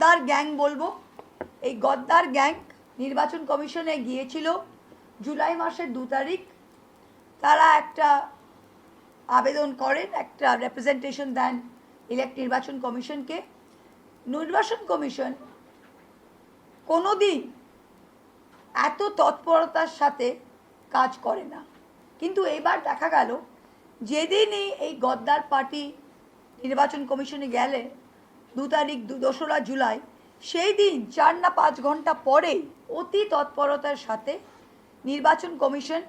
গদ্দার gang বলবো। এই গদ্দার gang নির্বাচন কমিশনে গিয়েছিল জুলাই মাসের 2 তারিখ। তারা একটা আবেদন করেন, একটা রিপ্রেজেন্টেশন দেন নির্বাচন কমিশনকে। নির্বাচন কমিশন কোনোদিন এত তৎপরতার সাথে কাজ করে না, কিন্তু এবার দেখা গেল যেদিনই এই গদ্দার পার্টি নির্বাচন কমিশনে গেলে 2 তারিখ 2রা জুলাই, সেই দিন 4 না 5 ঘন্টা পরেই অতি তৎপরতার সাথে নির্বাচন কমিশন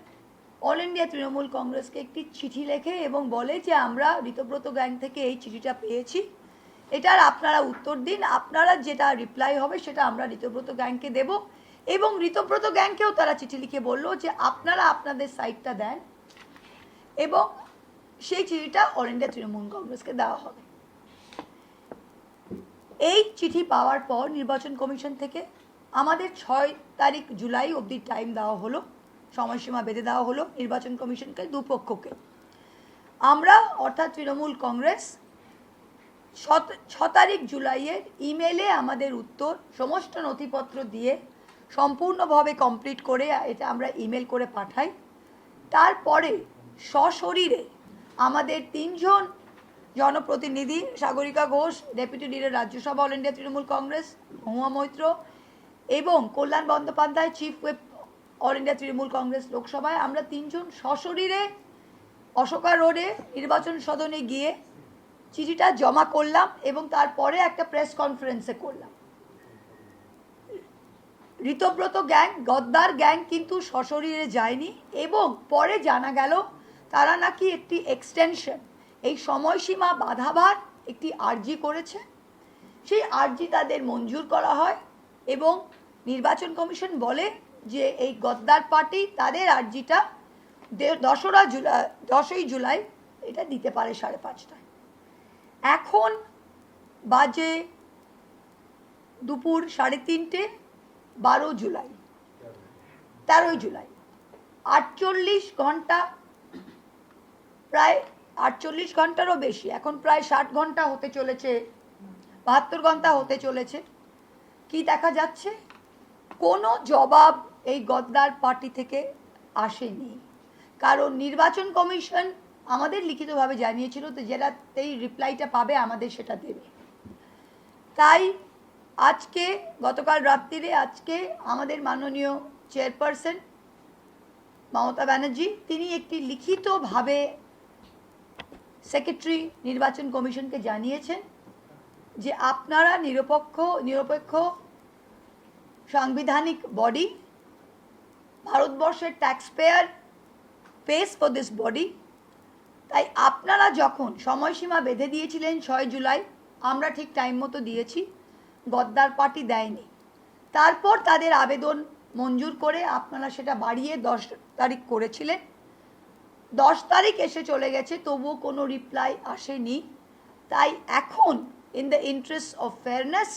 অল ইন্ডিয়া তৃণমূল কংগ্রেসকে একটি চিঠি লেখে এবং বলে যে আমরা ঋতব্রত গ্যাং থেকে এই চিঠিটা পেয়েছি, এটার আপনারা উত্তর দিন, আপনারা যেটা রিপ্লাই হবে সেটা আমরা ঋতব্রত গ্যাংকে দেব। এবং ঋতব্রত গ্যাংকেও তারা চিঠি লিখে বলল যে আপনারা আপনাদের সাইটটা দেন এবং সেই চিঠিটা অল ইন্ডিয়া তৃণমূল কংগ্রেসকে দেওয়া হবে। এই চিঠি পাওয়ার পর নির্বাচন কমিশন থেকে আমাদের 6 তারিখ জুলাই অবধি টাইম দেওয়া হলো, সময়সীমা বেঁধে দেওয়া হলো নির্বাচন কমিশনকে, দুপক্ষকে। আমরা অর্থাৎ তৃণমূল কংগ্রেস 6 তারিখ জুলাইয়ের ইমেলে আমাদের উত্তর সমস্ত নথিপত্র দিয়ে সম্পূর্ণভাবে কমপ্লিট করে এটা আমরা ইমেল করে পাঠাই। তারপরে সশরীরে আমাদের 3 জন জনপ্রতিনিধি, Sagarika Ghosh deputy leader Rajya Sabha All India Trinamool Congress, Mahua Moitra এবং Kalyan Bandyopadhyay chief whip All India Trinamool Congress লোকসভায়, আমরা 3 জন সশরীরে অশোকা রোডে নির্বাচন সদনে গিয়ে চিঠিটা জমা করলাম এবং তারপরে একটা প্রেস কনফারেন্সে করলাম। ঋতব্রত গ্যাং, গদ্দার গ্যাং কিন্তু সশরীরে যায়নি এবং পরে জানা গেল তারা নাকি একটি এক্সটেনশন, এই সময়সীমা বাধাবার একটি আর্জি করেছে। সেই আর্জি তাদের মঞ্জুর করা হয় এবং নির্বাচন কমিশন বলে যে এই গদ্দার পার্টি তাদের আর্জিটা 10ই জুলাই এটা দিতে পারে 5:30টায়। এখন বাজে দুপুর 3:30, 13ই জুলাই 48 ঘন্টা, প্রায় 48 ঘন্টারও বেশি, এখন প্রায় 60 ঘন্টা হতে চলেছে, 72 ঘন্টা হতে চলেছে। কি দেখা যাচ্ছে? কোনো জবাব এই গদ্দার পার্টি থেকে আসেনি। কারণ নির্বাচন কমিশন আমাদের লিখিতভাবে জানিয়েছিল তো যেটাতেই রিপ্লাইটা পাবে আমাদের সেটা দেবে। তাই আজকে গতকাল রাত্রিরে আজকে আমাদের মাননীয় চেয়ারপারসন মমতা ব্যানার্জি তিনি একটি লিখিতভাবে সেক্রেটারি নির্বাচন কমিশনকে জানিয়েছেন যে আপনারা নিরপেক্ষ সাংবিধানিক বডি, ভারতবর্ষের tax payer pace for this body, তাই আপনারা যখন সময়সীমা বেঁধে দিয়েছিলেন 6 জুলাই, আমরা ঠিক টাইম মতো দিয়েছি, গদ্দার পার্টি দেয়নি। তারপর তাদের আবেদন মঞ্জুর করে আপনারা সেটা বাড়িয়ে 10 তারিখ করেছিলেন। 10 তারিখ এসে চলে গেছে, তবুও কোনো রিপ্লাই আসেনি। তাই এখন in the interest of fairness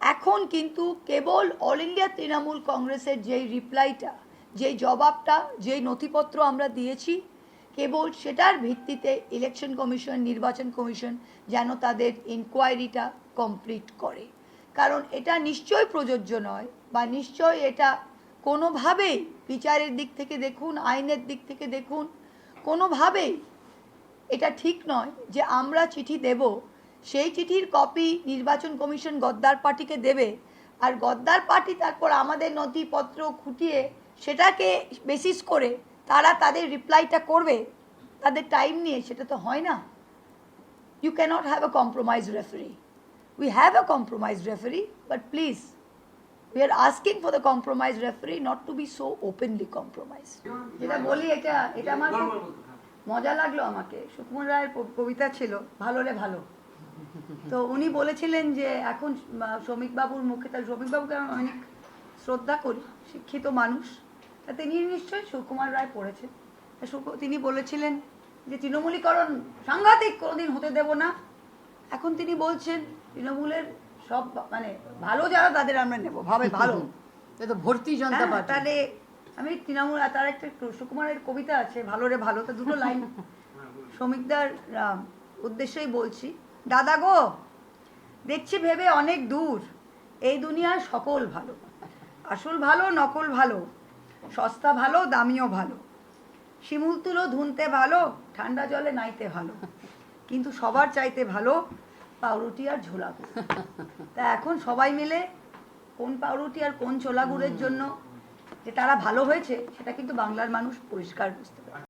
এখন কিন্তু কেবল অল ইন্ডিয়া তৃণমূল কংগ্রেসের যেই রিপ্লাইটা, যেই জবাবটা, যেই নথিপত্র আমরা দিয়েছি, কেবল সেটার ভিত্তিতে ইলেকশন কমিশন, নির্বাচন কমিশন যেন তাদের ইনকোয়ারিটা কমপ্লিট করে। কারণ এটা নিশ্চয়ই প্রযোজ্য নয় বা নিশ্চয় এটা কোনোভাবেই বিচারের দিক থেকে দেখুন, আইনের দিক থেকে দেখুন, কোনোভাবেই এটা ঠিক নয় যে আমরা চিঠি দেব, সেই চিঠির কপি নির্বাচন কমিশন গদ্দার পার্টিকে দেবে আর গদ্দার পার্টি তারপর আমাদের নথিপত্র খুঁটিয়ে সেটাকে বেসিস করে তারা তাদের রিপ্লাইটা করবে তাদের টাইম নিয়ে, সেটা তো হয় না। You cannot have a compromised referee. We have a compromised referee, but please, we are asking for the compromised referee not to be so openly compromised. যেটা বলি এটা আমার মজা লাগলো, আমাকে সুকুমার রায়ের কবিতা ছিল ভালো রে ভালো, তো উনি বলেছিলেন যে এখন শ্রমিক বাবুর মুখে, তার শ্রমিক বাবুকে আমি অনেক শ্রদ্ধা করি, শিক্ষিত মানুষ, তা তিনি নিশ্চয়ই সুকুমার রায় পড়েছেন। তিনি বলেছিলেন যে তৃণমূলীকরণ সাংঘাতিক, কোনোদিন হতে দেব না। এখন তিনি বলছেন তৃণমূলের সব মানে ভালো যারা তাদের আমরা নেব, ভাবে ভালো তো ভর্তি জনতা পার্টি। তাহলে আমি তৃণমূল, তার একটা সুকুমারের কবিতা আছে ভালো রে ভালো, তা 2টো লাইন শ্রমিকদার উদ্দেশ্যেই বলছি। দাদা গো দেখছি ভেবে অনেক দূর, এই দুনিয়ার সকল ভালো, আসল ভালো নকল ভালো, সস্তা ভালো দামিও ভালো, শিমুল তুলো ধুনতে ভালো, ঠান্ডা জলে নাইতে ভালো, কিন্তু সবার চাইতে ভালো পাউরুটি আর ঝোলা গুড়। তা এখন সবাই মিলে কোন পাউরুটি আর কোন ছোলা গুড়ের জন্য যে তারা ভালো হয়েছে সেটা কিন্তু বাংলার মানুষ পরিষ্কার বুঝতে পারে।